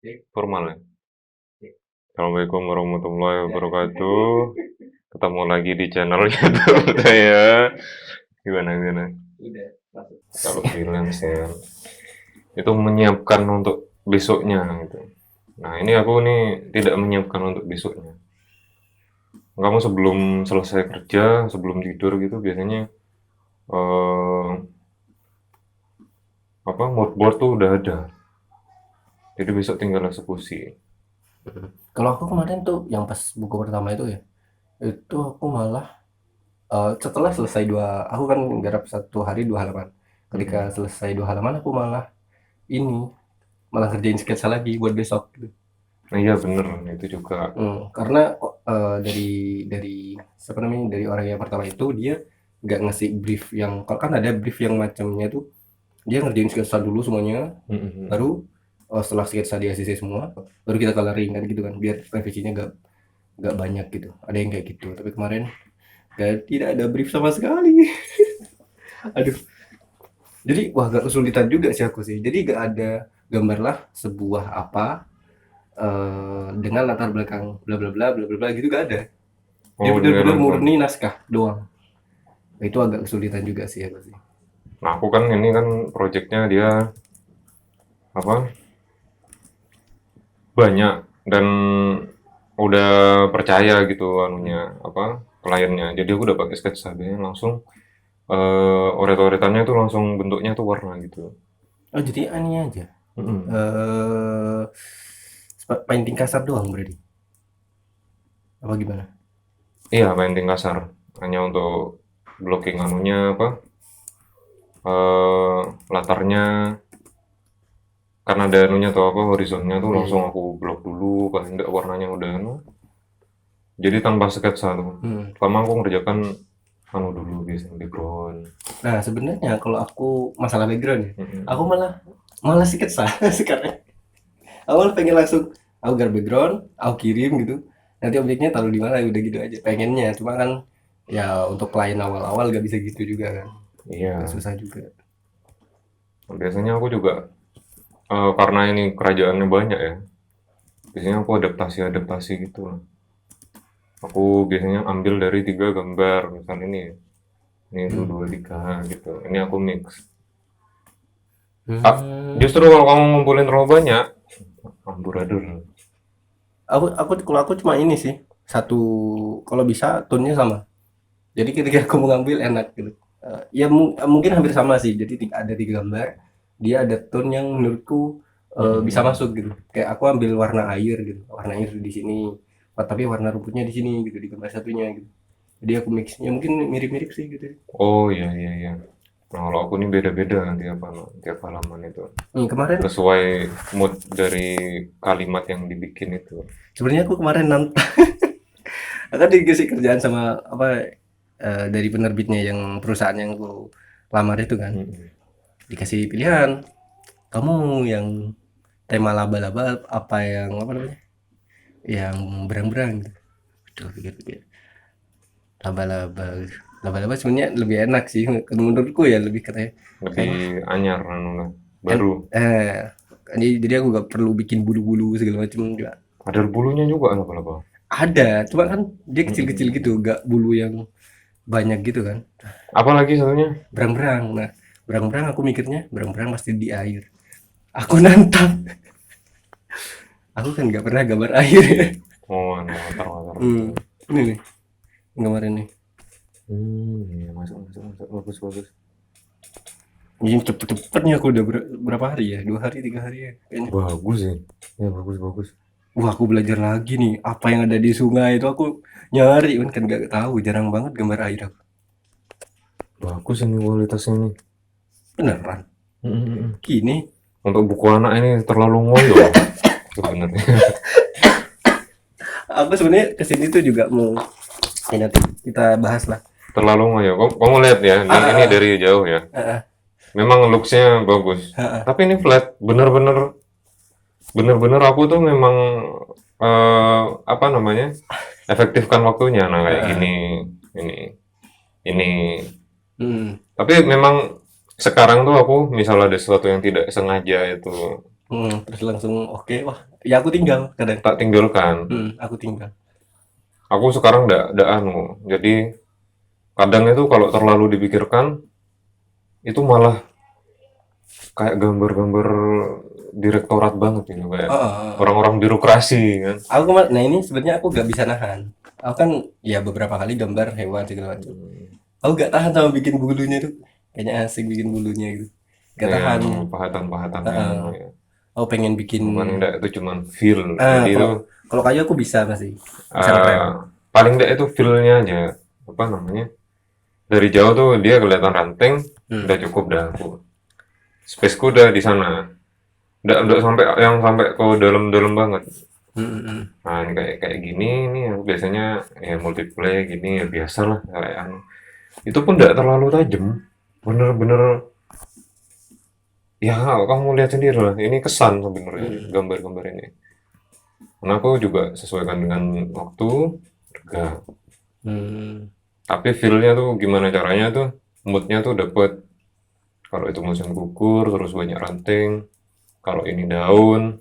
Formal ya. Assalamualaikum warahmatullahi wabarakatuh. Ketemu lagi di channel YouTube saya. Gimana? Kalau freelance ya, itu menyiapkan untuk besoknya gitu. Nah ini aku nih tidak menyiapkan untuk besoknya. Kamu sebelum selesai kerja, sebelum tidur gitu biasanya eh, mood board tuh udah ada. Jadi besok tinggal eksekusi. Kalau aku kemarin tuh yang pas buku pertama itu ya, itu aku malah setelah selesai aku kan garap 1 hari 2 halaman. Ketika Mm-mm. selesai 2 halaman aku malah ngerjain sketsa lagi buat besok gitu. Nah, iya bener itu juga. Karena dari siapa namanya dari orang yang pertama itu dia nggak ngasih brief yang kalau kan ada brief yang macamnya tuh dia ngerjain sketsa dulu semuanya, Mm-mm. baru setelah sketsa di ACC semua, baru kita coloring kan gitu kan biar revisinya nggak banyak gitu. Ada yang kayak gitu. Tapi kemarin tidak ada brief sama sekali. Aduh, jadi wah gak kesulitan juga sih aku sih. Jadi gak ada gambarlah sebuah apa dengan latar belakang bla bla bla bla bla bla gitu gak ada. Dia Oh ini benar-benar langsung. murni naskah doang. Nah, itu agak kesulitan juga sih aku sih. Nah, aku kan ini kan proyeknya dia apa banyak dan udah percaya gitu anunya apa kliennya. Jadi aku udah pakai sketsa dia langsung oret-oretannya tuh langsung bentuknya tuh warna gitu. Oh jadi aneh aja. Mm-mm. eh Painting kasar doang berarti. Apa gimana? Iya, painting kasar. Hanya untuk blocking anunya apa eh latarnya karena ada anunya tuh apa horizonnya tuh Oh iya langsung iya. aku blok dulu paling enggak warnanya udah anu. Jadi tanpa sketsa tuh. Hmm. Pertama aku ngerjakan anu dulu biasanya background. Nah sebenarnya kalau aku masalah background ya, aku Mm-mm. malah malah sketsa sekarang. Awal pengen langsung aku garap background, aku kirim gitu. Nanti objeknya taruh di mana udah gitu aja. Pengennya, cuma kan ya untuk klien awal-awal gak bisa gitu juga kan. Agak Iya, susah juga. biasanya aku juga karena ini kerajaannya banyak ya. Biasanya aku adaptasi gitu lah. Aku biasanya ambil dari 3 gambar, misal ini dua Hmm. dua tiga gitu. Ini aku mix. Ah, justru Hmm. kalau kamu ngumpulin terlalu banyak, amburadul. Kalau aku cuma ini sih satu kalau bisa tone-nya sama. Jadi ketika aku mau ngambil enak gitu. Ya mungkin hampir sama sih. Jadi ada 3 gambar, dia ada tone yang menurutku bisa Mm-mm. masuk gitu. Kayak aku ambil warna air gitu, warna air di sini, tapi warna rumputnya di sini gitu di gambar satunya gitu. Jadi aku mix. Ya mungkin mirip-mirip sih gitu. Oh iya. Nah, kalau aku ini beda-beda tiap halaman itu. Kemarin Sesuai mood dari kalimat yang dibikin itu. sebenarnya aku kemarin nantang. Aku dikasih kerjaan sama apa dari penerbitnya yang perusahaan yang aku lamar itu kan. Mm-mm. Dikasih pilihan, kamu yang tema laba-laba apa yang apa namanya? Yang berang-berang gitu. Aduh, pikir-pikir. Laba-laba. Laba-laba sebenarnya lebih enak sih menurutku ya lebih katanya. Lebih Kayak anyar, anu lah, baru. jadi aku gak perlu bikin bulu-bulu segala macam juga. Ada bulunya juga apa-apa. Ada, cuma kan dia kecil-kecil gitu, Mm-mm. gak bulu yang banyak gitu kan. Apalagi satunya? Berang-berang. Nah, berang-berang aku mikirnya berang-berang pasti di air. Aku nantang. Aku kan gak pernah gambar air. Oh, anu water gitu. Ini nih gambar ini. Iya, masuk, bagus. Ini cepet-cepetnya aku udah berapa hari ya? 2 hari, 3 hari ya kayaknya. Bagus sih. Ya bagus. Wah, aku belajar lagi nih. Apa yang ada di sungai itu aku nyari kan gak tahu. Jarang banget gambar air aku. Bagus ini kualitasnya nih. Beneran. Mm-mm. Gini. Untuk buku anak ini terlalu ngoyo sebenarnya. Aku sebenarnya kesini tuh juga mau ini nanti kita bahas lah. Terlalu ngoyo. Kamu lihat ya, Ah, ini ah, dari jauh ya. ah, ah, Memang looks-nya bagus. ah, Tapi ini flat, bener-bener aku tuh memang apa namanya efektifkan waktunya. Nah ah, kayak ah. gini, ini, ini. Hmm. Tapi memang sekarang tuh aku misal ada sesuatu yang tidak sengaja itu Terus langsung oke, wah, ya aku tinggal kadang. tak tinggalkan. Aku tinggal. Aku sekarang ndak anu. Jadi kadang itu kalau terlalu dipikirkan itu malah kayak gambar-gambar direktorat banget gitu, kayak Heeh. orang-orang birokrasi kan. Nah ini sebenarnya aku gak bisa nahan. Aku kan ya beberapa kali gambar hewan segala macam. Aku gak tahan sama bikin bulunya tuh. Kayaknya asik bikin bulunya gitu. Gak Ya, tahan. pahatan-pahatannya Heeh. anu ya. Aku pengen bikin. Paling enggak itu cuman feel. Jadi itu Kalau kalau kayu aku bisa masih bisa ngerem. eh, paling enggak itu feel-nya aja. Apa namanya? Dari jauh tuh dia kelihatan ranting, Hmm. udah cukup dah aku. Spaceku udah di sana. Enggak sampai yang sampai ke dalam-dalam banget. Hmm, hmm, hmm. Nah, ini kayak kayak gini nih aku biasanya ya multiplay gini ya biasa lah kayak anu. Itu pun enggak terlalu tajam. Bener-bener ya kamu lihat sendiri lah. Ini kesan sebenarnya gambar-gambar ini. Karena aku juga sesuaikan dengan waktu, harga. Hmm. Tapi feel-nya tuh gimana caranya tuh, mood-nya tuh dapet. Kalau itu musim gugur, terus banyak ranting. Kalau ini daun,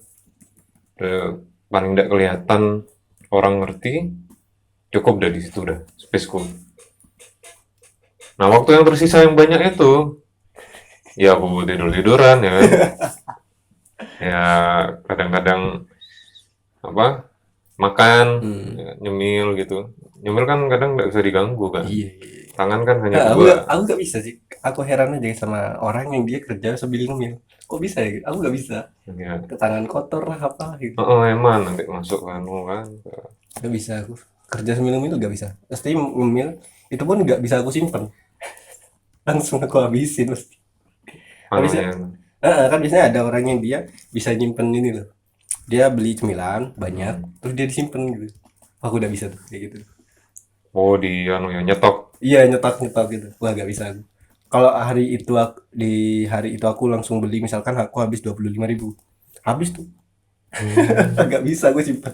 paling tidak kelihatan orang ngerti, cukup dari situ dah, spaceku. Nah, waktu yang tersisa yang banyak itu, ya aku tidur-tiduran ya kan. Ya kadang-kadang apa makan, Hmm. ya, nyemil gitu. Nyemil kan kadang nggak bisa diganggu kan. Iya, iya. Tangan kan hanya Nah, dua. aku gak bisa sih. Aku heran aja sama orang yang dia kerja sambil ngemil. Kok bisa ya? Aku gak bisa. Ya, Ke tangan kotor lah apa gitu. oh, emang nanti masuk kan, kan. Gak bisa aku. Kerja sambil ngemil gak bisa. Pasti ngemil itu pun gak bisa aku simpen. Langsung aku habisin pasti. Anu Habisnya, ya, kan biasanya ada orang yang dia bisa nyimpen ini loh. Dia beli cemilan banyak, terus dia disimpan gitu. Aku udah bisa tuh kayak gitu. oh di anu ya nyetok. Iya nyetok nyetok gitu. Wah gak bisa aku. Kalau di hari itu aku langsung beli misalkan aku habis 25.000, habis tuh. Hmm, Gak bisa aku simpan.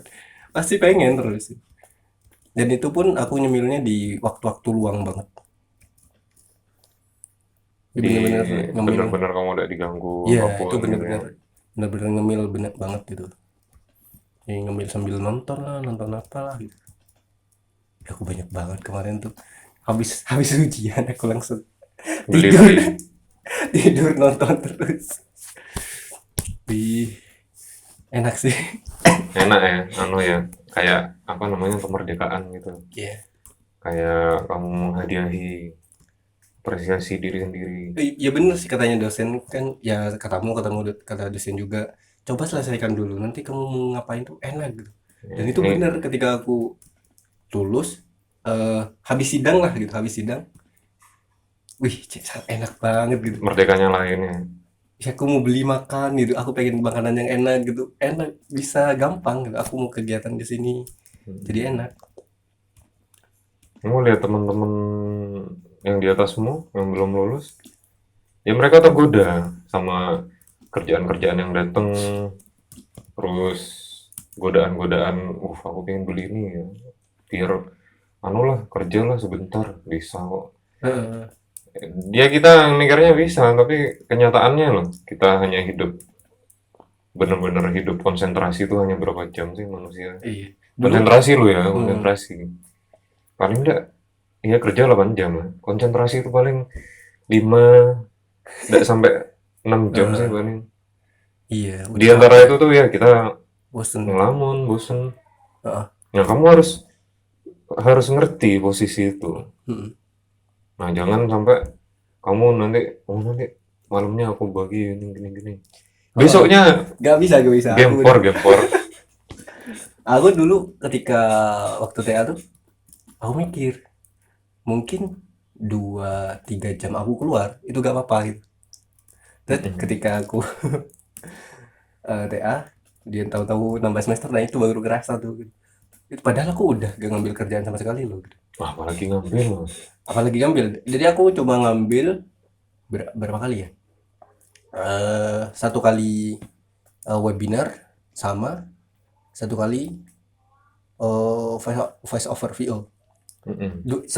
Pasti pengen terus. Dan itu pun aku nyemilnya di waktu-waktu luang banget. Jadi di bener-bener ngemil. bener-bener kamu udah diganggu Iya itu apapun gitu ya. bener-bener ngemil bener banget gitu. Jadi ngemil sambil nonton lah, nonton apa lah gitu. Ya, aku banyak banget kemarin tuh. Habis habis ujian aku langsung tidur Beli-beli. tidur nonton terus. Wih, enak sih. Enak ya, anu ya, kayak apa namanya kemerdekaan gitu. Iya. Kayak kamu menghadiahi apresiasi diri sendiri. Ya bener sih katanya dosen kan ya kata dosen juga coba selesaikan dulu nanti kamu mau ngapain tuh enak gitu. Ya, Dan itu ini bener ketika aku lulus habis sidang lah gitu habis sidang wih sangat enak banget gitu. merdekanya lain ya. Ya aku mau beli makan gitu aku pengen makanan yang enak gitu enak bisa gampang gitu aku mau kegiatan di sini jadi enak. Kamu lihat teman-teman yang di atasmu yang belum lulus, ya mereka tergoda sama kerjaan-kerjaan yang datang, terus godaan-godaan, aku pengen beli ini ya, biar anu lah kerja lah sebentar bisa kok. Heeh. Ya kita mikirnya bisa, tapi kenyataannya loh kita hanya hidup bener-bener hidup konsentrasi itu hanya berapa jam sih manusia? Iya dulu. Konsentrasi lo ya, Hmm, konsentrasi. Paling enggak, ya kerja 8 jam lah. Konsentrasi itu paling 5, enggak sampai 6 jam sih heeh. paling. Iya Di udah antara capek itu tuh ya kita bosen itu. ngelamun, bosen. Heeh. Ya kamu harus harus ngerti posisi itu. Hmm. Nah, jangan sampai kamu nanti, oh nanti malamnya aku bagi ini gini gini. Heeh. Besoknya Gak bisa gempor gempor. aku dulu ketika waktu TA tuh aku mikir mungkin 2-3 jam aku keluar itu gak apa-apa gitu. Terus ketika aku TA dia tahu-tahu nambah semester nah itu baru kerasa tuh gitu. Padahal aku udah gak ngambil kerjaan sama sekali loh gitu. Wah, apalagi ngambil loh. Apalagi ngambil jadi aku cuma ngambil berapa kali ya satu kali webinar sama satu kali voice over VO.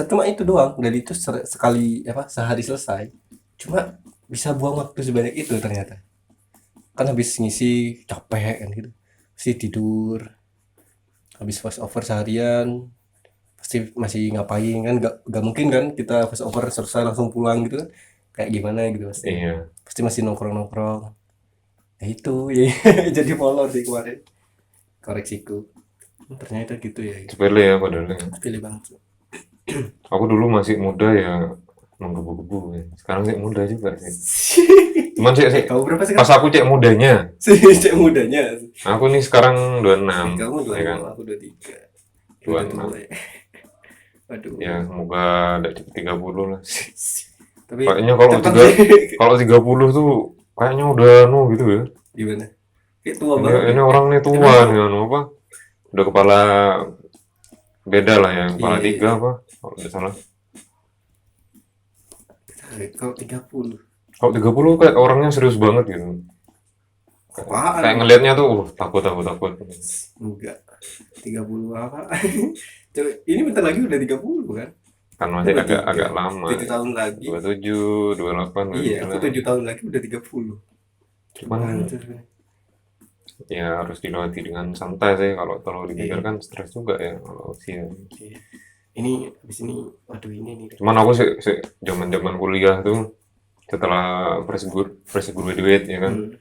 Cuma itu doang dan itu sekali apa sehari selesai cuma bisa buang waktu sebanyak itu ternyata kan habis ngisi capek kan gitu, pasti tidur, habis voice over seharian pasti masih ngapain kan, nggak mungkin kan kita voice over selesai langsung pulang gitu kan, kayak gimana gitu pasti Iya, pasti masih nongkrong nongkrong. Ya itu ya. Jadi molor sih kemarin koreksiku. Ternyata gitu ya, sepele ya padahal ya. pilih banget. Aku dulu masih muda ya menggebu-gebu ya. Sekarang sih muda juga sih. Cuman sih Kamu berapa pas sekarang? aku cek mudanya. Si cek mudanya. Aku nih sekarang 26, Kamu dua ya kan? dua, aku 23. Udah tua 26. ya. Aduh. Ya semoga tidak cepet 30 lah. Tapi Kayaknya kalau cepat tiga sih. kalau 30 tuh kayaknya udah gitu ya. Gimana? Kayak tua Ini banget ya. ini orang nih tua Kenapa? nih anu apa? Udah kepala beda lah ya, Iya, kepala iya, 3 iya. apa? Kalau tidak salah. Kalau 30. Kalau 30 kayak orangnya serius banget gitu. Apaan? Kayak ngelihatnya tuh takut takut takut. Enggak. 30 apa? Coba, ini bentar lagi udah 30 kan? Kan Aku masih agak 23. agak lama. 7 tahun lagi. 27, 28, Iya, aku 29. 7 tahun lagi udah 30. Cuman Gimana tuh sebenarnya? ya harus dilewati dengan santai sih. Kalau terlalu Iya, dipikirkan stres juga ya kalau usia. iya. Ini habis ini, waduh ini nih. Cuman aku sih zaman kuliah tuh setelah fresh graduate ya kan,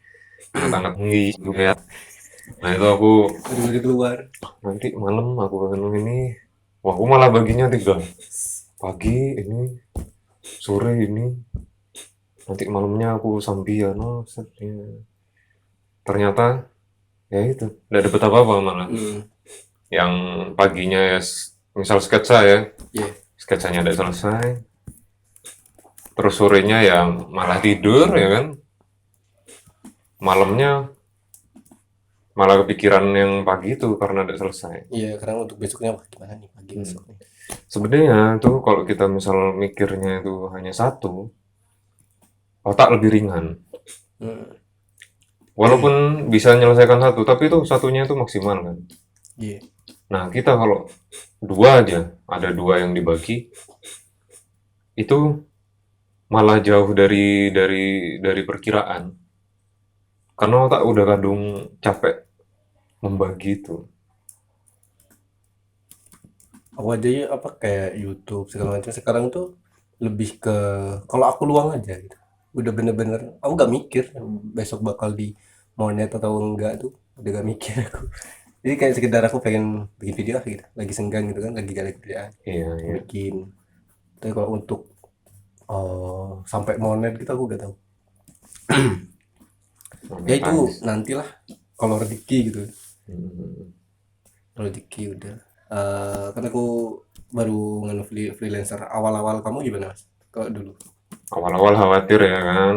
anak-anak juga ya. Nah itu aku Udah keluar. nanti malam aku akan ini, wah aku malah baginya 3, pagi ini, sore ini, nanti malamnya aku sambian, oh set, ya. Ternyata ya itu nggak dapet apa-apa malah. Yang paginya ya misal sketsa ya, Iya. sketsanya udah selesai, terus sorenya ya malah tidur ya kan, malamnya malah kepikiran yang pagi itu karena udah selesai. Iya, karena untuk besoknya wah gimana nih pagi besok nih. Sebenarnya tuh kalau kita misal mikirnya itu hanya satu, otak lebih ringan. Hmm. Walaupun bisa menyelesaikan satu, tapi itu satunya itu maksimal kan. Iya. Nah, kita kalau dua aja, ada dua yang dibagi, itu malah jauh dari perkiraan. Karena otak udah kadung capek membagi itu. Aku aja ya apa kayak YouTube segala macam sekarang tuh lebih ke kalau aku luang aja gitu. Udah bener-bener aku gak mikir besok bakal di monet atau enggak tuh. Udah gak mikir aku. Jadi kayak sekedar aku pengen bikin video lah gitu. Lagi senggang gitu kan, lagi gak ada kerjaan. Iya, Aku iya. bikin. Tapi kalau untuk sampai monet gitu aku gak tahu. Ya itu Monetize. nantilah kalau rezeki gitu. Hmm. Kalau rezeki udah. Kan aku baru nganu freelancer. Awal-awal kamu gimana mas? Kalau dulu? Awal-awal khawatir ya kan,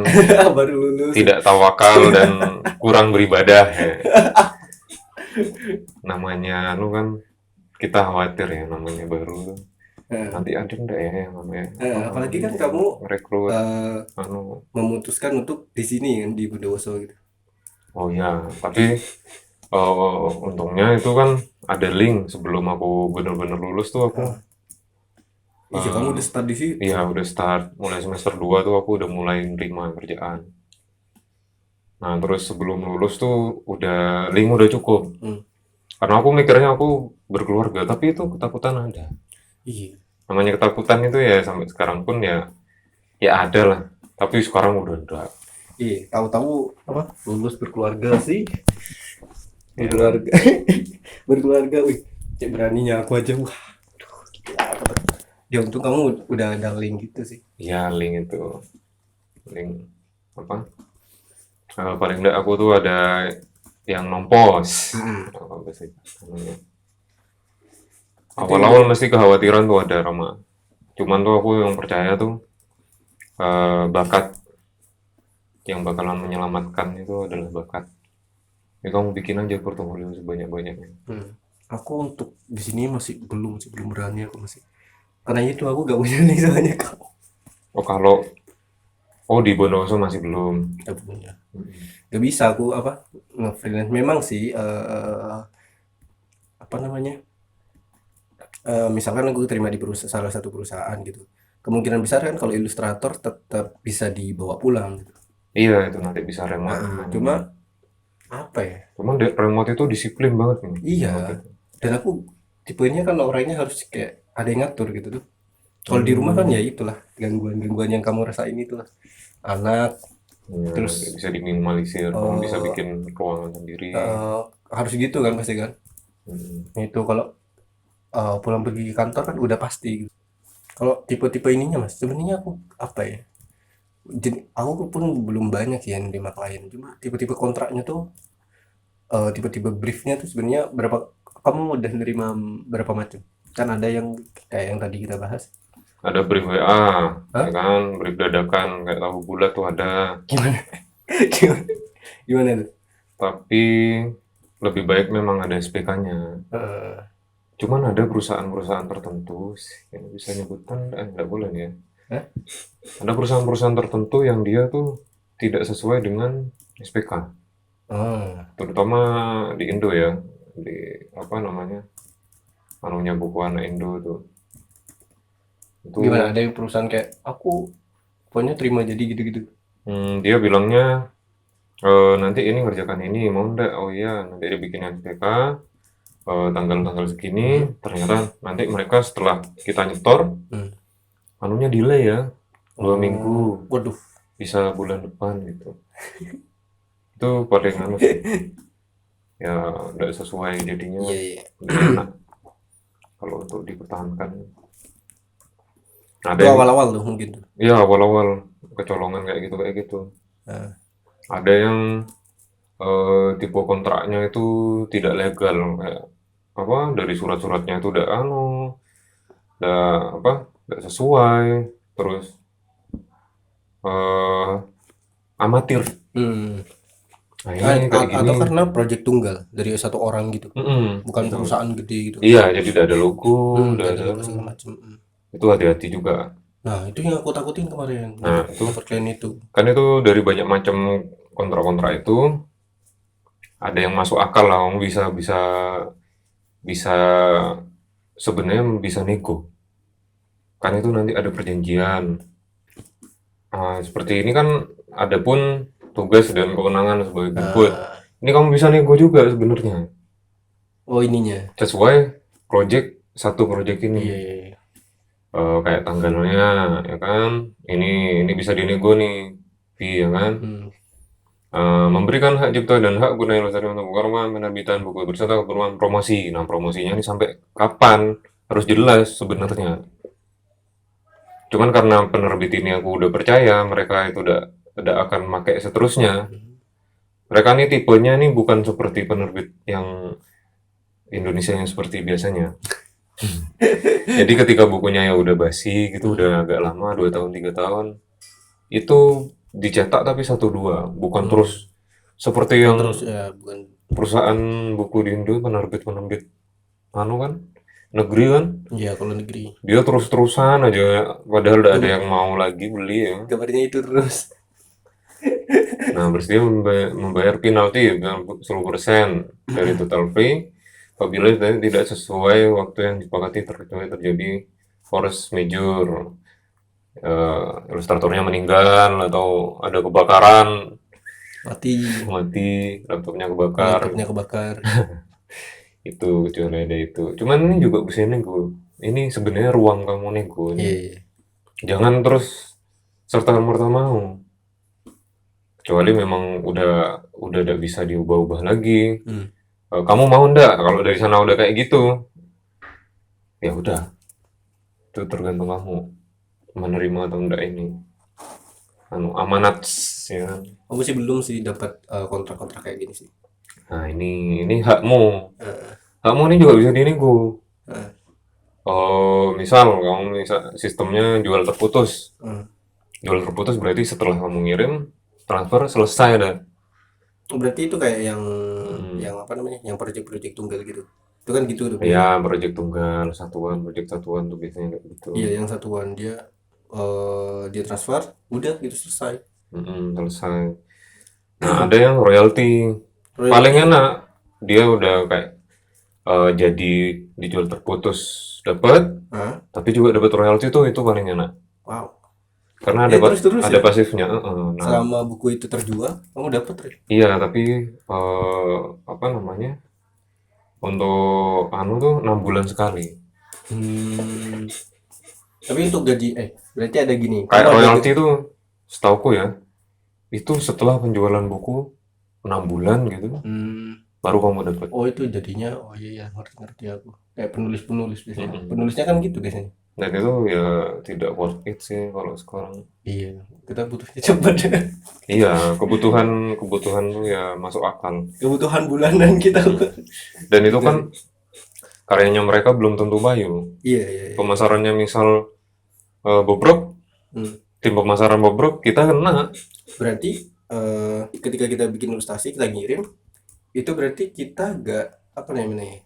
Baru lulus. tidak tawakal dan kurang beribadah ya. Namanya anu kan kita khawatir ya namanya baru tuh. Nanti ada enggak ya yang namanya Apalagi kan kamu rekrut eh, anu. memutuskan untuk di sini kan di Bondowoso gitu. Oh ya, tapi untungnya itu kan ada link sebelum aku bener-bener lulus tuh aku Iya kamu udah start di situ. iya udah start mulai semester 2 tuh aku udah mulai nerima kerjaan. Nah, terus sebelum lulus tuh link udah cukup. Karena aku mikirnya aku berkeluarga, tapi itu ketakutan ada. Iya. Namanya ketakutan itu ya sampai sekarang pun ya ada lah. Tapi sekarang udah enggak. Iya. Tahu-tahu apa? Lulus berkeluarga sih. Ya, Berkeluarga. Berkeluarga. Wih, cek beraninya aku aja. Wah. Ya untung kamu udah ada link gitu sih. ya link itu. Link apa? Paling enggak aku tuh ada yang nompos. Apa sih namanya? Awal-awal mesti kekhawatiran tuh ada Rama. Cuman tuh aku yang percaya tuh bakat yang bakalan menyelamatkan itu adalah bakat. Ya kamu bikin aja portofolio sebanyak-banyaknya. Aku untuk di sini masih belum berani aku masih. Karena itu aku gak punya nih soalnya kamu. Oh di Bondowoso masih belum. Gak punya. Gak bisa aku apa nge-freelance. Memang sih apa namanya? Misalkan aku terima di salah satu perusahaan gitu. Kemungkinan besar kan kalau ilustrator tetap bisa dibawa pulang gitu. Iya itu nanti bisa remote. Cuma apa ya? Cuman remote itu disiplin banget nih. Iya. Remote itu. Dan aku tipenya kan orangnya harus kayak ada yang ngatur gitu tuh. Kalau di rumah kan ya itulah gangguan-gangguan yang kamu rasain itulah. Anak Ya, terus bisa diminimalisir. Kamu bisa eh bikin ruangan sendiri. harus gitu kan pasti kan. Hmm. Itu kalau pulang pergi ke kantor kan udah pasti gitu. Kalau tipe-tipe ininya Mas, sebenarnya aku apa ya? Jadi aku pun belum banyak ya yang nerima klien. Cuma tipe-tipe kontraknya tuh tipe-tipe briefnya tuh sebenarnya berapa kamu udah nerima berapa macam? Kan ada yang kayak yang tadi kita bahas. Ada brief WA, ya Hah? kan? Brief dadakan kayak tahu bulat tuh ada. Gimana? Gimana? Gimana tuh? Tapi lebih baik memang ada SPK-nya. Eh, Cuman ada perusahaan-perusahaan tertentu yang bisa nyebutan, nggak boleh nih ya. Hah? Ada perusahaan-perusahaan tertentu yang dia tuh tidak sesuai dengan SPK. Oh. Terutama di Indo ya, di apa namanya, anunya buku anak Indo tuh. Itu Gimana? Ada yang perusahaan kayak aku pokoknya terima jadi gitu-gitu. dia bilangnya nanti ini ngerjakan ini, mau nggak? Oh iya, nanti dibikin SPK, tanggal-tanggal segini. Ternyata nanti mereka setelah kita nyetor, Hmm. anunya delay ya, 2 minggu, Oh, waduh. bisa bulan depan gitu. Itu paling anu sih, ya nggak sesuai jadinya, Iya, iya. nggak enak kalau untuk dipertahankan. Ada Itu yang, awal-awal tuh mungkin tuh. ya awal-awal kecolongan kayak gitu. Nah, Ada yang tipe kontraknya itu tidak legal, kayak apa dari surat-suratnya itu udah udah apa, nggak sesuai, terus eh amatir. hmm. Nah ini kayak gini, Atau karena project tunggal dari satu orang gitu, bukan itu. perusahaan gede gitu. Iya, jadi udah ada logo, udah Gak ada ada logo segala macam. itu hati-hati juga. Nah, itu yang aku takutin kemarin Nah dapat itu dapat klien itu. kan itu dari banyak macam kontrak-kontrak itu ada yang masuk akal lah, kamu bisa bisa bisa sebenarnya bisa nego. Kan itu nanti ada perjanjian. Seperti ini kan ada pun tugas dan kewenangan sebagai pengikut. Nah, Ini kamu bisa nego juga sebenarnya. oh ininya. Sesuai satu project ini. Iya, iya, iya. Kayak tanggalnya, ya kan. Ini bisa dinego nih, fee, ya kan. Hmm. Memberikan hak cipta dan hak guna yang lestari untuk penerbitan penerbitan buku berserta keperluan promosi. Nah, promosinya ini sampai kapan? Harus jelas sebenarnya. Cuman karena penerbit ini aku udah percaya mereka itu udah akan pakai seterusnya. Mereka nih tipenya nih bukan seperti penerbit yang Indonesia yang seperti biasanya. Jadi ketika bukunya ya udah basi gitu, udah agak lama, 2 tahun 3 tahun, itu dicetak tapi satu dua, bukan terus seperti Bukan yang terus ya, bukan. perusahaan buku di Indo, penerbit anu kan, negeri kan, Iya, kalau negeri. dia terus-terusan aja, padahal udah ada Gam- yang mau lagi beli ya. Gambarnya itu terus. Nah, bersedia membayar penalti 10% dari total fee apabila tidak sesuai waktu yang disepakati kecuali terjadi force majeure, ilustratornya meninggal atau ada kebakaran, Mati, mati, laptopnya kebakar, laptopnya kebakar. itu kecuali ada itu. Cuman ini juga bisa nego. Ini sebenarnya ruang kamu nego Iya, ini. iya. Jangan terus serta merta mau. Kecuali memang udah tidak bisa diubah-ubah lagi. Hmm. Kamu mau ndak? Kalau dari sana udah kayak gitu, ya udah. Itu tergantung kamu menerima atau enggak ini. Amanat, ya kan? Aku sih belum sih dapat kontrak-kontrak kayak gini sih. Nah ini hakmu. Eh, Hakmu ini juga bisa dinego. eh, Misal kamu sistemnya jual terputus. eh. Jual terputus berarti setelah kamu ngirim transfer selesai dah. Berarti itu kayak yang Hmm. apa namanya? Yang project-project tunggal gitu. Itu kan gitu tuh Ya, biasanya. proyek tunggal, proyek satuan tuh biasanya kayak gitu. Iya, yang satuan dia transfer, udah gitu selesai. Selesai. Nah, ada yang royalti. Paling Royalty. enak, dia udah kayak jadi dijual terputus dapat, Hah? tapi juga dapat royalti tuh itu paling enak. Wow. Karena terus-terus ada ya. pasifnya. Nah, Selama buku itu terjual, kamu dapat, Rit? iya tapi apa namanya? Untuk anu tuh 6 bulan sekali. Hmm. Tapi untuk gaji, berarti ada gini. Kamu Kayak ada royalti tuh setauku ya, itu setelah penjualan buku 6 bulan gitu Hmm. baru kamu dapat. Oh itu jadinya, oh iya ya, ngerti aku. Kayak penulis-penulis biasanya. Mm-mm. Penulisnya kan gitu biasanya. Dan itu ya tidak worth it sih kalau sekarang. Iya, kita butuhnya cepat. Iya, kebutuhan kebutuhan tuh ya masuk akal. Kebutuhan bulanan kita. Dan itu kan Dari, karyanya mereka belum tentu bayu. iya, iya, iya. Pemasarannya misal bobrok, Hmm. tim pemasaran bobrok, kita kena. Berarti ketika kita bikin ilustrasi, kita ngirim, itu berarti kita gak, apa namanya,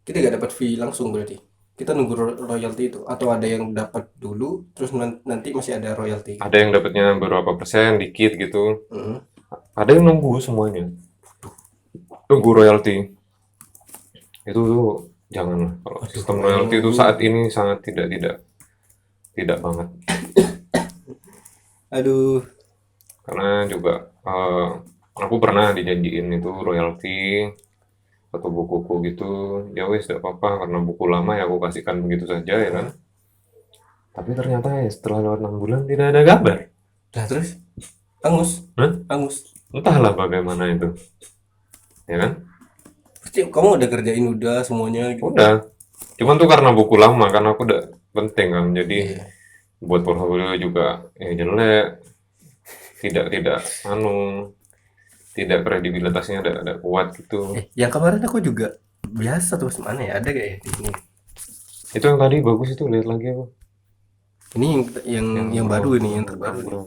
kita gak dapat fee langsung berarti. Kita nunggu royalti itu. Atau ada yang dapat dulu, terus nanti masih ada royalti. Ada yang dapatnya beberapa persen, dikit gitu. Hmm. Ada yang nunggu semuanya. Nunggu royalti. Itu tuh janganlah. Kalau Aduh, sistem kalau royalti itu nunggu. saat ini sangat tidak banget. Aduh. Karena juga aku pernah dijanjiin itu royalti atau bukuku gitu. Ya wes tidak apa-apa karena buku lama ya aku kasihkan begitu saja ya kan. Tapi ternyata ya setelah lewat 6 bulan tidak ada kabar. Nah terus? Angus? Hah? Angus? Entahlah bagaimana itu. Ya kan? Pasti kamu udah kerjain udah semuanya gitu. Udah. Cuman tuh karena buku lama kan aku udah penting kan. Jadi Iya. buat portfolio juga jelek. Tidak tidak kredibilitasnya ada kuat gitu. Yang kemarin aku juga biasa terus mana ya? Ada gak ya di sini? Itu yang tadi bagus itu lihat lagi aku. Ini yang baru ini, yang terbaru nih. Brown.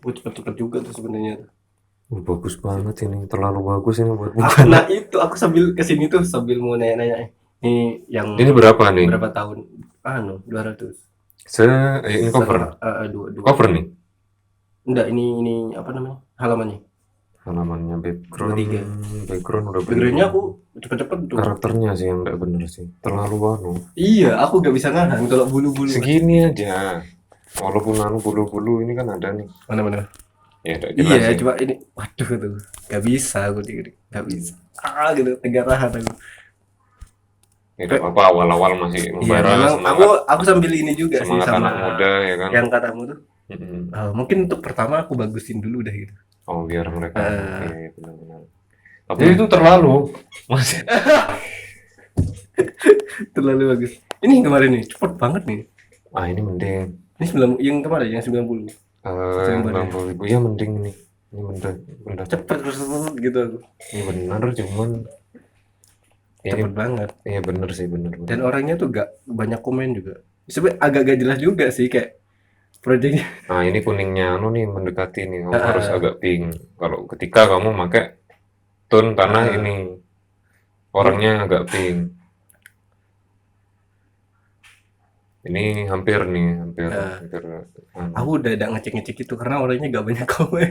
Gue cepet-cepet juga tuh sebenarnya. Bagus banget ini, terlalu bagus ini buat Aku, bukan. nah itu aku sambil kesini tuh sambil mau nanya-nanya. Ini yang Ini berapa nih? berapa tahun? 200. Ini cover. Dua. Cover nih. Enggak, ini apa namanya? Halamannya. Halamannya background. 23. Background udah Backgroundnya aku cepet-cepet tuh. Karakternya sih yang nggak bener sih. Terlalu anu. Iya, aku gak bisa nahan kalau bulu-bulu. Segini aja. Walaupun bulu-bulu ini kan ada nih. Mana-mana. Ya udah jelas Iya, sih. cuma ini, waduh tuh, gak bisa aku gak bisa. Gitu, tegak tahan aku. Ya udah apa awal-awal masih Iya, membara memang semangat aku sambil ini juga sih semangat sama anak muda ya kan. yang katamu tuh. Mm-mm. Mungkin untuk pertama aku bagusin dulu dah gitu. Oh biar mereka. Eh. Iya benar-benar. Tapi itu terlalu masih. Terlalu bagus. Ini yang kemarin nih, cepet banget nih. Ini mending. Ini yang kemarin yang 90. Yang 90.000 ya mending ini. Ini bener. Cepet gitu aku. Ini bener cuman ini Cepet banget. iya bener sih bener. Dan orangnya tuh gak banyak komen juga. Sebenarnya agak gak jelas juga sih kayak projectnya. Nah ini kuningnya nih mendekati nih kamu harus agak pink. Kalau ketika kamu pakai tone tanah ini orangnya agak pink. Ini hampir hampir. Aku udah ngecek itu karena orangnya gak banyak komen.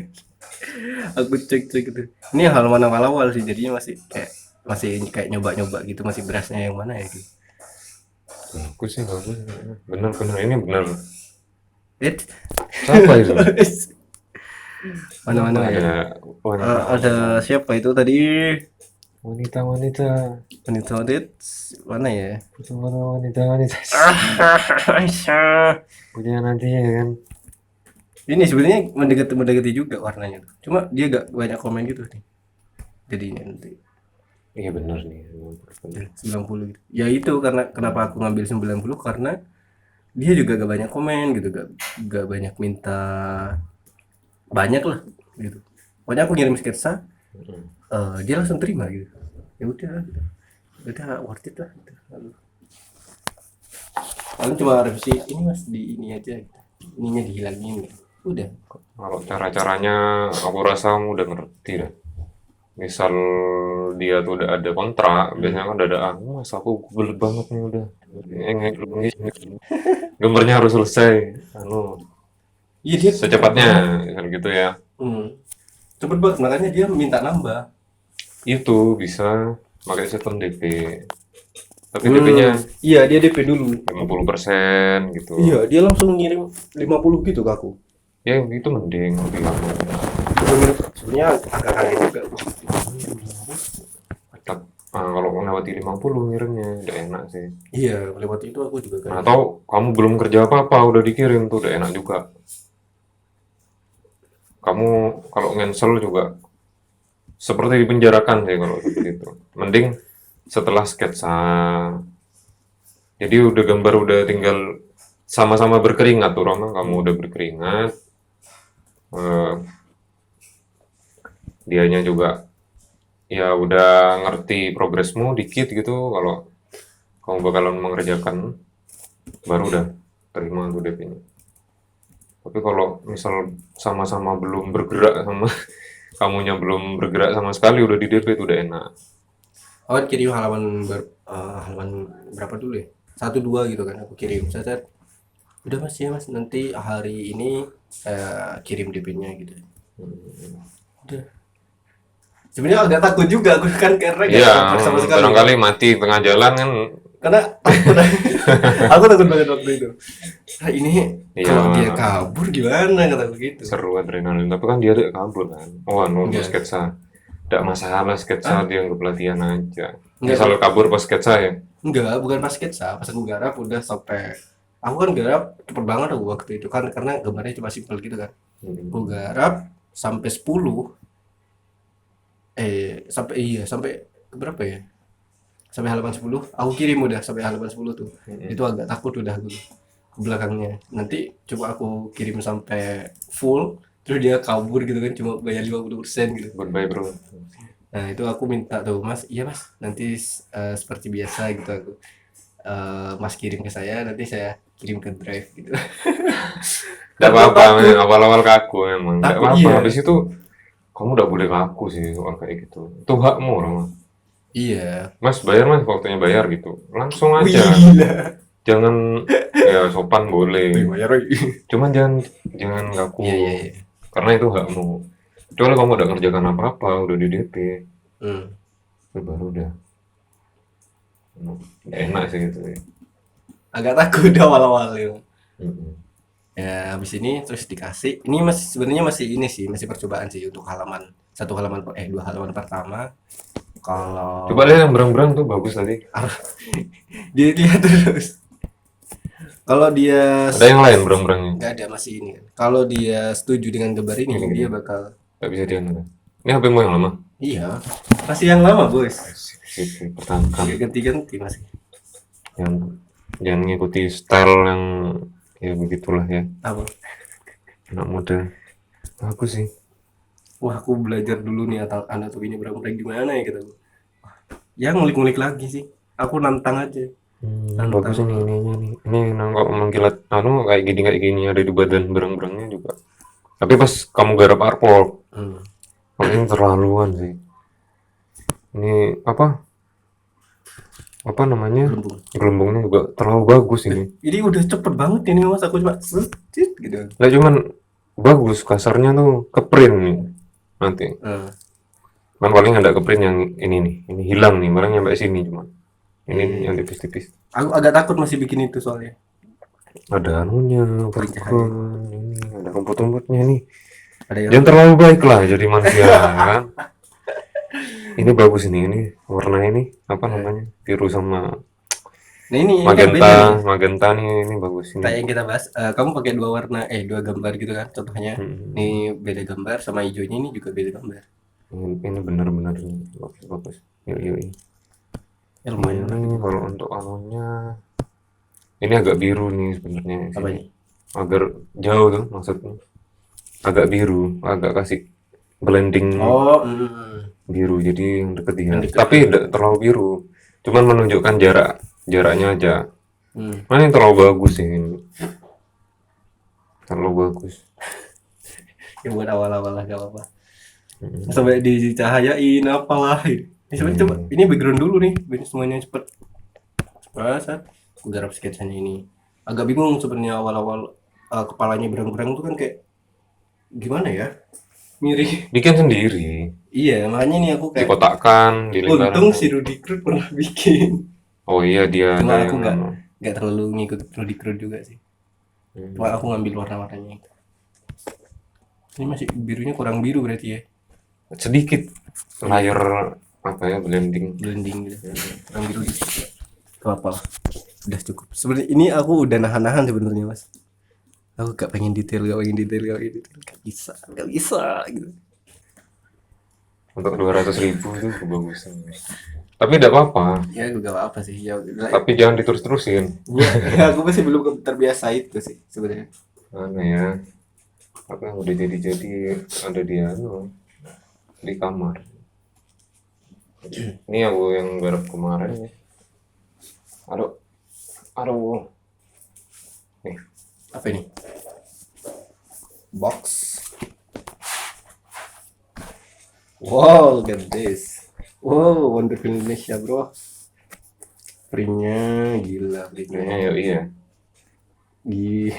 Aku cek itu. Ini halaman awal-awal sih, jadinya masih kayak nyoba-nyoba gitu, masih berasnya yang mana ya gitu. Bagus sih bagus. Bener ini bener. Siapa itu? Mana ya? Ada siapa itu tadi? Wanita mana ya? wanita punya nanti ya kan. Ini sebenarnya mendekati juga warnanya tuh. Cuma dia gak banyak komen gitu nih. Jadinya nanti. Iya bener nih 90 gitu. Ya itu karena kenapa aku ngambil 90 karena dia juga gak banyak komen gitu, gak banyak minta banyak lah gitu. Pokoknya aku ngirim sketsa, dia langsung terima gitu. Ya udah worth it lah gitu. Paling cuma revisi ini mas di ini aja gitu. Ininya dihilangin gitu. Udah. Kalau cara-caranya aku rasa kamu udah ngerti dah. Misal dia tuh udah ada kontrak, biasanya kan udah ada mas aku belet banget nih udah gambarnya harus selesai Iya dia secepatnya kan gitu ya. Cepet banget, makanya dia minta nambah. Itu bisa pakai sistem DP. Tapi DP-nya Iya, dia DP dulu. 50% gitu. Iya, dia langsung ngirim 50 gitu ke aku. Ya itu mending lebih lama. Sebenarnya agak kaget juga. Kalau melewati 50 ngirimnya udah enak sih. Iya, lewat itu aku juga Nah, kayak. atau kamu belum kerja apa-apa udah dikirim tuh udah enak juga. Kamu kalau ngensel juga seperti dipenjarakan sih kalau seperti itu. Mending setelah sketsa. Jadi udah gambar udah tinggal sama-sama berkeringat tuh Roma, kamu udah berkeringat. eh, Dianya juga ya udah ngerti progresmu dikit gitu kalau kamu bakalan mengerjakan baru udah terima tuh DP-nya. Tapi kalau misal sama-sama belum bergerak sama kamunya belum bergerak sama sekali udah di DP itu udah enak. Oh, kirim halaman berapa dulu ya? 1 2 gitu kan aku kirim. Saya udah Mas ya Mas, nanti hari ini saya kirim DP-nya gitu. Udah. Sebenarnya agak takut juga aku kan karena gak Iya, kontrak sama sekali. barangkali mati tengah jalan kan. Karena takut. Aku takut banget waktu itu. Nah, ini Iya, kalau dia kabur gimana kata begitu. seru adrenalin. Tapi kan dia ada kabur kan. Oh, anu Enggak. sketsa. Tidak masalah sketsa dia nggak pelatihan aja. Enggak, Misal kabur pas sketsa ya. enggak, bukan pas sketsa, pas aku garap udah sampai aku kan garap cepet banget aku waktu itu kan karena gambarnya cuma simpel gitu kan. Aku garap sampai 10 sampai iya sampai berapa ya? Sampai halaman 10 aku kirim udah sampai halaman 10 tuh. Itu agak takut udah aku ke belakangnya. Nanti coba aku kirim sampai full terus dia kabur gitu kan cuma bayar 50% gitu. Goodbye bro. Nah, itu aku minta tuh, Mas, iya Mas, nanti seperti biasa gitu aku. Mas kirim ke saya, nanti saya kirim ke Drive gitu. Tidak apa-apa, Takut. awal-awal kaku emang. Tidak Takut, apa-apa. iya. Habis itu kamu udah boleh kaku sih soal kayak gitu. Itu hakmu Rama. Iya. Mas bayar mas, waktunya bayar gitu. Langsung Wih, aja. gila. Jangan ya sopan Wih, boleh. bayar, wih. Cuman jangan kaku. Iya, iya, iya. Karena itu hakmu. Kecuali kamu udah ngerjakan apa-apa, udah di DP, Hmm. itu baru udah enak sih gitu ya. Agak takut awal-awal ya. Mm-mm. Ya, habis ini terus dikasih. Ini masih sebenarnya masih ini sih, masih percobaan sih untuk dua halaman pertama. Kalau Coba lihat yang berang-berang tuh bagus tadi. dilihat terus. Kalau dia Ada yang lain berang-berangnya. nggak ada masih ini kan. Kalau dia setuju dengan gambar ini, dia bakal Gak bisa dianu. Ini HP-mu yang lama. iya. Masih yang lama, Bos. Sip, pertahankan. Nggak ganti-ganti masih. Yang jangan ngikuti style yang ya begitulah ya. Apa? Anak muda. Aku sih. Wah, aku belajar dulu nih atau anatomi ini berapa gimana ya gitu. Ya ngulik-ngulik lagi sih. Aku nantang aja. Bagus ini ininya nih. Ini nangkap mengkilat anu kayak gini ada di badan berang-berangnya juga. Tapi pas kamu garap artwork, ini terlaluan sih. Ini apa namanya? Gelembung. Gelembungnya juga terlalu bagus ini. Ini udah cepet banget ini Mas, aku cuma set gitu. Nggak cuman bagus, kasarnya tuh keprint nih nanti. Cuman paling ada keprint yang ini nih, ini hilang nih, barang nyampe sini cuman. Ini nih yang tipis-tipis. Aku agak takut masih bikin itu soalnya. Ada anunya, Cahaya. ini ada rumput-rumputnya nih. Ada yang Jangan terlalu baik lah jadi manusia kan. Ini bagus ini warna ini apa namanya? Biru sama Nah ini kan beda nih. magenta nih ini bagus Kayak ini. yang kita bahas, kamu pakai dua warna, dua gambar gitu kan contohnya. Ini beda gambar sama hijaunya ini juga beda gambar. Ini benar-benar bagus. Yuk. Ya lumayan lah. Ini kalau untuk anunya ini agak biru nih sebenarnya. Apa ini? Agar jauh tuh maksudnya. Agak biru, agak kasih blending Oh, biru jadi yang deket dia. Yang deket. Tapi tidak terlalu biru. Cuman menunjukkan jaraknya aja. Nah, ini terlalu bagus sih ini. Terlalu bagus. Ya buat awal-awal lah gak apa-apa. Sampai dicahayain apalah. Ini sebenarnya coba ini background dulu nih, biar semuanya cepet. Cepat, aku garap sketsanya ini. Agak bingung sebenarnya awal-awal kepalanya berang-berang tuh kan kayak gimana ya? Mirip. Bikin sendiri. Iya, makanya nih aku kayak Dikotakkan, dilingkarkan. untung si Rudy Krut pernah bikin. Oh iya, dia Cuma ada aku yang nggak terlalu ngikut prodi juga sih. Cuma aku ngambil warna-warnanya itu. Ini masih birunya kurang biru berarti ya, sedikit layar apa ya, blending. blending gitu. Kurang biru dikit. Gak apa lah, udah cukup. Sebenarnya ini aku udah nahan-nahan sebenarnya mas. Aku gak pengen detail, gak bisa gitu. Untuk 200.000 itu kebagusan. Tapi tidak apa-apa. Ya gak apa sih. Ya, Tapi jangan diterus-terusin. ya, aku masih belum terbiasa itu sih sebenarnya. Mana ya? Apa yang udah jadi ada di di kamar. Ini aku yang garap kemarin. Aduh, aduh. Nih, Apa ini? Box. Wow, look at this. Wow, Wonderful Indonesia bro. Printnya gila, kayaknya ya iya. Gila.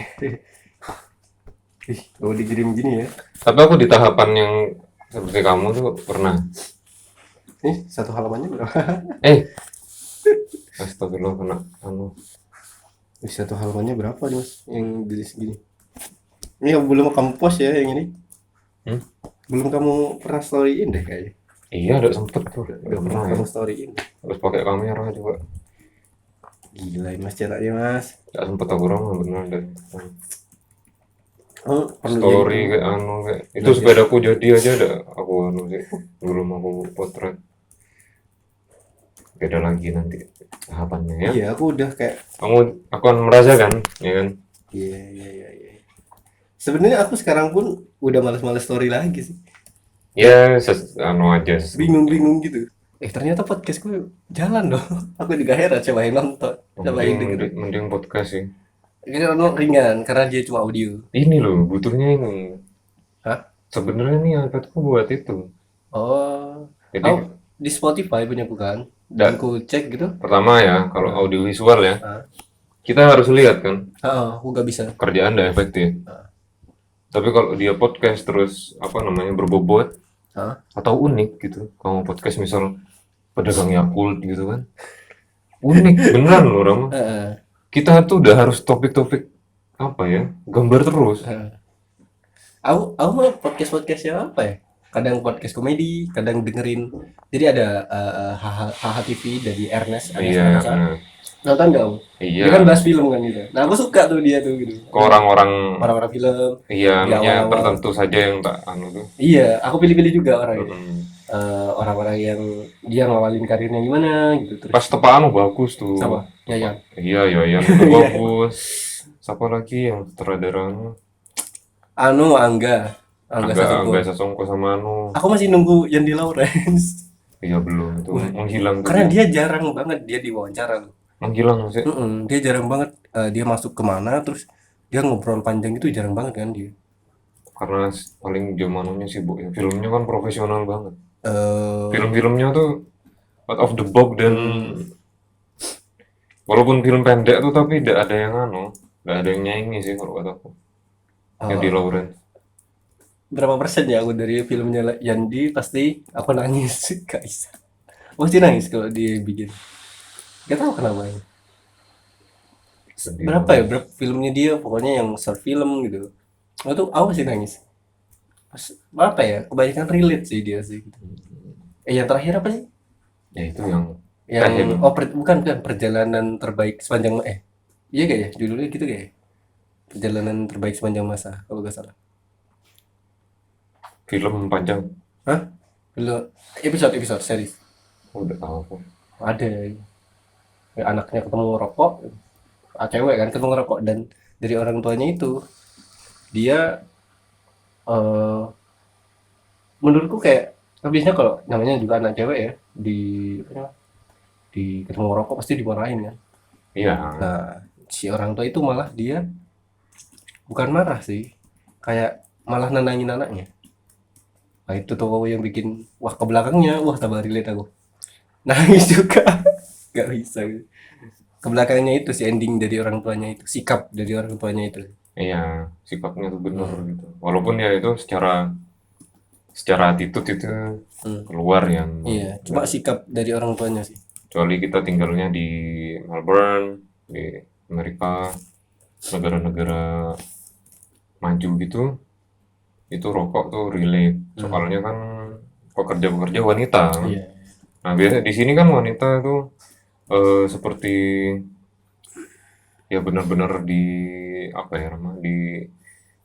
Ih, oh dikirim gini ya. Tapi aku di tahapan yang seperti kamu tuh pernah. Nih, satu halamannya berapa? Astagfirullah, kena Satu halamannya berapa nih mas? Yang dari segini. Ini yang belum kamu post ya yang ini? Belum kamu pernah storyin deh kayaknya. Iya, udah sempet tuh. Udah pernah kamu storyin. Harus pakai kamera juga. Gila ya mas cetaknya mas. Gak sempet aku orang bener deh. Oh, perlu Story jadi- kayak itu sepedaku jadi aja ada aku sih, belum aku potret. Beda lagi nanti tahapannya ya. Iya, aku udah kayak Kamu akan merasakan, ya kan? iya. Sebenarnya aku sekarang pun udah malas-malas story lagi sih. Ya, aja. Bingung gitu. Ternyata podcastku jalan dong. Aku juga heran coba yang nonton. Coba yang denger. Mending podcast sih. Ini ringan karena dia cuma audio. Ini loh, butuhnya ini. Hah? Sebenarnya nih iPadku buat itu. Oh. Jadi Di Spotify punya bukan? Dan- Dan ku cek gitu. pertama ya, kalau audio visual ya, Ah. kita harus lihat kan, Aku gak bisa. kerjaan udah efektif. Tapi kalau dia podcast terus apa namanya berbobot Hah? atau unik gitu, kamu podcast misal pedagang Yakult gitu kan, unik beneran loh Rama. Kita tuh udah harus topik-topik apa ya, gambar terus. Aku mah podcastnya apa ya? Kadang podcast komedi, kadang dengerin. Jadi ada HH TV dari Ernest. Iya, Nonton gak kamu? iya. Dia kan bahas film kan gitu. Nah aku suka tuh dia tuh gitu. Ke orang-orang film. iya, di yang awal-awal. tertentu saja yang tak tuh. Iya, aku pilih-pilih juga orangnya. Mm-mm. Orang-orang yang dia ngawalin karirnya gimana gitu. Terus Pas tepaan bagus tuh. sama Yayan. Iya, yang itu bagus. Siapa lagi yang sutradaranya? Angga Sasongko sama Aku masih nunggu yang di Lawrence. Iya belum itu menghilang tuh. Karena dia jarang banget dia diwawancara. Menghilang sih. Dia jarang banget dia masuk kemana terus dia ngobrol panjang itu jarang banget kan dia. Karena paling zamannya sibuk ya. Filmnya kan profesional banget. Eh, Film-filmnya tuh out of the box dan walaupun film pendek tuh tapi tidak ada yang nggak ada yang nyanyi sih kalau kataku. Yang di Lawrence. Berapa persen ya aku dari filmnya Yandi pasti aku nangis gak bisa. Pasti nangis kalau dia bikin. Gak tahu kenapa ya. Berapa filmnya dia pokoknya yang short film gitu. Itu aku masih nangis. Apa ya? Kebanyakan relate sih dia sih. Yang terakhir apa sih? Ya itu yang bukan perjalanan terbaik sepanjang iya gak ya judulnya gitu gak ya? Perjalanan terbaik sepanjang masa kalau gak salah. film panjang. Hah? Episode series. Udah tahu aku. Ada anaknya ketemu rokok, cewek kan ketemu rokok dan dari orang tuanya itu dia menurutku kayak biasanya kalau namanya juga anak cewek ya di ketemu rokok pasti dimarahin kan. Iya. Nah si orang tua itu malah dia bukan marah sih, kayak malah nenangin anaknya. Nah itu tuh yang bikin wah ke belakangnya tambah relate aku. Nangis juga nggak bisa gitu. Ke belakangnya itu si ending dari orang tuanya itu, sikap dari orang tuanya itu. Iya, sikapnya tuh bener gitu. Walaupun ya itu secara attitude itu keluar yang Iya, cuma sikap dari orang tuanya sih. Kecuali kita tinggalnya di Melbourne, di Amerika, negara-negara maju gitu, itu rokok tuh relate. Soalnya kan pekerja-pekerja wanita kan. Iya. Nah, biasa di sini kan wanita itu seperti ya benar-benar di apa ya namanya di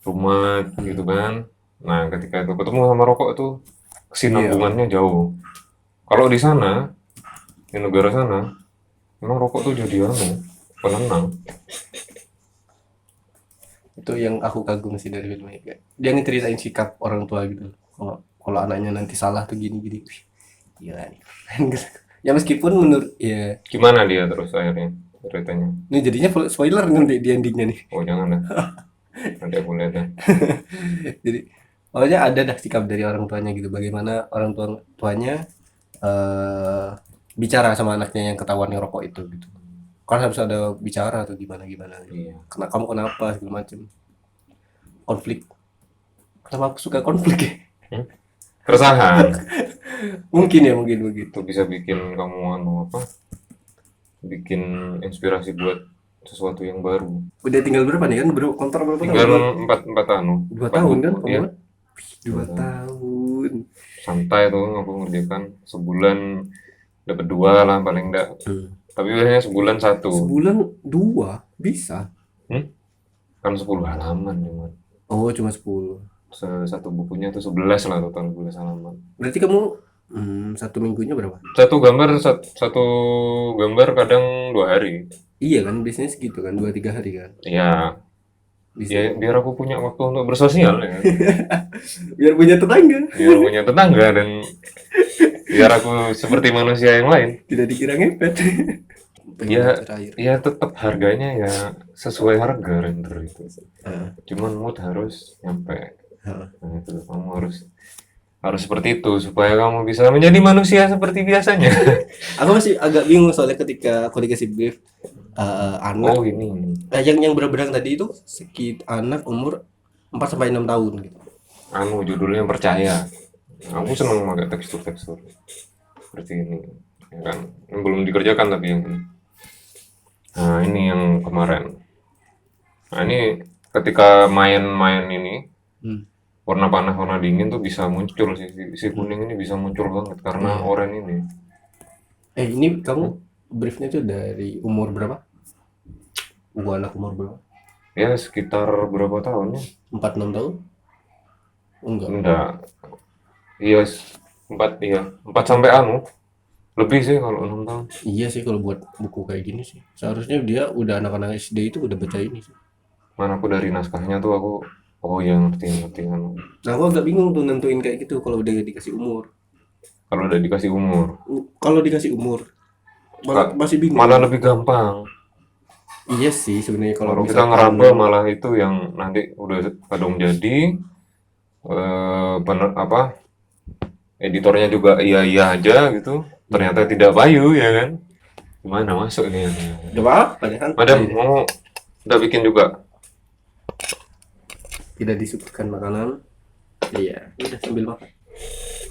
rumah gitu kan. Nah, ketika itu ketemu sama rokok tuh kesinambungannya jauh. Kalau di sana, di negara sana, memang rokok tuh jadi penenang. Itu yang aku kagum sih dari film ini. Kayak dia ngeceritain sikap orang tua gitu. Kalau kalau anaknya nanti salah tuh gini-gini. Wih, gila nih. Ya meskipun menurut ya Gimana dia terus akhirnya ceritanya? ini jadinya spoiler nanti di endingnya nih. Oh jangan dah, nanti aku lihat dah. Jadi pokoknya ada dah sikap dari orang tuanya gitu. Bagaimana orang tuanya bicara sama anaknya yang ketahuan ngerokok itu gitu. Kan harus ada bicara atau gimana gimana. Iya. Karena kamu kenapa segala macam. Konflik. Kenapa aku suka konflik ya? Keresahan Mungkin ya mungkin begitu. itu bisa bikin kamu apa? Bikin inspirasi buat sesuatu yang baru. Udah tinggal berapa nih kan? Kontrak berapa tahun? Tinggal empat Dua empat tahun kan? buku, Kamu ya. kan? 2 tahun. Santai tuh aku ngerjakan sebulan dapat 2 lah paling enggak. Tapi biasanya sebulan 1. Sebulan 2 bisa. Kan 10 halaman cuman. Oh cuma 10. Satu bukunya tuh 11 lah total 11 halaman. Berarti kamu satu minggunya berapa? Satu gambar kadang 2 hari. Iya kan biasanya segitu kan 2-3 hari kan. Ya, Bisa. ya biar aku punya waktu untuk bersosial ya. Biar punya tetangga. Biar punya tetangga dan biar aku seperti manusia yang lain. Tidak dikira ngepet. Ya, ya tetap harganya ya sesuai harga render itu. Cuman mood harus nyampe. Nah, itu kamu harus seperti itu supaya kamu bisa menjadi manusia seperti biasanya. Aku masih agak bingung soalnya ketika aku dikasih brief anak Oh ini, yang benar-benar tadi itu anak umur 4 sampai 6 tahun gitu. judulnya percaya. Aku seneng pakai tekstur-tekstur seperti ini, ya kan? Yang belum dikerjakan tapi yang ini. Nah ini yang kemarin. Nah ini ketika main-main ini warna panas warna dingin tuh bisa muncul si kuning ini bisa muncul banget karena oranye ini. Ini kamu briefnya tuh dari umur berapa? Anak umur berapa? Ya sekitar berapa tahun ya? 4-6 tahun? Enggak. Iya 4 sampai lebih sih kalau 6 tahun. Iya sih kalau buat buku kayak gini sih. Seharusnya dia udah anak-anak SD itu udah baca ini sih. Mana aku dari naskahnya tuh aku oh ya ngerti kan. Nah, aku agak bingung tuh nentuin kayak gitu kalau udah dikasih umur. Kalau udah dikasih umur, Kalau dikasih umur masih bingung. malah lebih gampang. Iya sih sebenarnya kalau Kalau kita ngeraba malah itu yang nanti udah kadung jadi bener apa editornya juga iya aja gitu ternyata tidak payu ya kan gimana masuk ini Gak apa-apa ya kan. madam mau udah bikin juga Tidak disuguhkan makanan. Iya, udah sambil makan.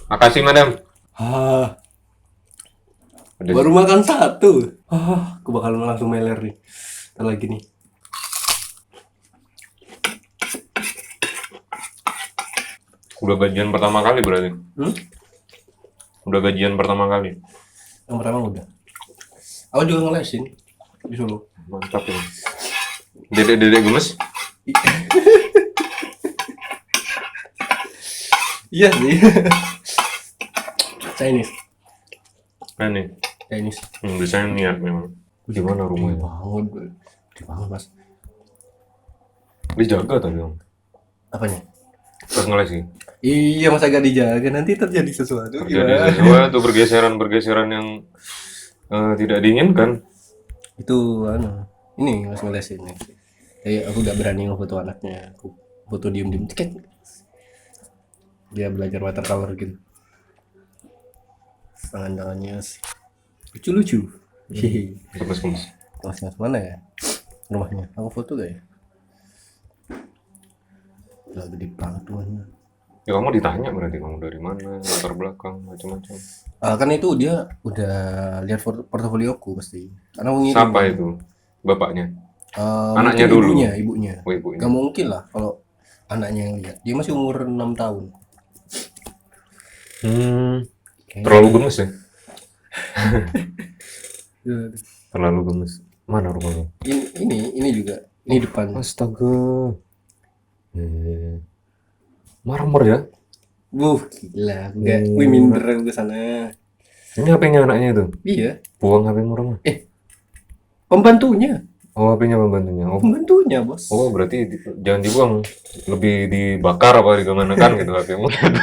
makasih madam Baru makan satu. Aku bakal langsung meler nih. Ntar lagi nih. udah gajian pertama kali berarti udah gajian pertama kali Yang pertama udah. Aku juga ngelesin di Solo. mantap ini dedek gemes Iya sih. Chinese. nih Chinese. biasanya niat memang gimana rumahnya Dibangun mas. dijaga tadi dong Apanya? pas ngeles sih Iya mas agak dijaga nanti terjadi sesuatu. terjadi sesuatu bergeseran yang tidak diinginkan Itu ini mas ngelesin nih. Jadi aku gak berani ngefoto anaknya. Aku foto diem tiket. Dia belajar watercolor gitu. Tangan-tangannya lucu-lucu. gemes Mas mana ya rumahnya? Aku foto gak ya? Lagi di banget rumahnya. Ya kamu ditanya berarti kamu dari mana, latar belakang, macam-macam. Kan itu dia udah lihat portofolioku pasti. Karena aku ngirim Siapa kan. itu? Bapaknya? Mungkin Anaknya dulu? ibunya. Oh Gak ibunya. mungkin lah kalau anaknya yang lihat. Dia masih umur 6 tahun. Terlalu gemes ya? Kayaknya. Terlalu gemes. Mana rumahmu? Ini juga. Ini depan. Astaga. Marmer ya? Gila. Enggak. Wih, minder aku ke sana. Ini HP-nya anaknya itu? Iya. Buang HP orang. Pembantunya. Oh, HP-nya pembantunya. Pembantunya, bos. Oh, berarti jangan dibuang. Lebih dibakar apa digimana kan gitu HP-mu gitu.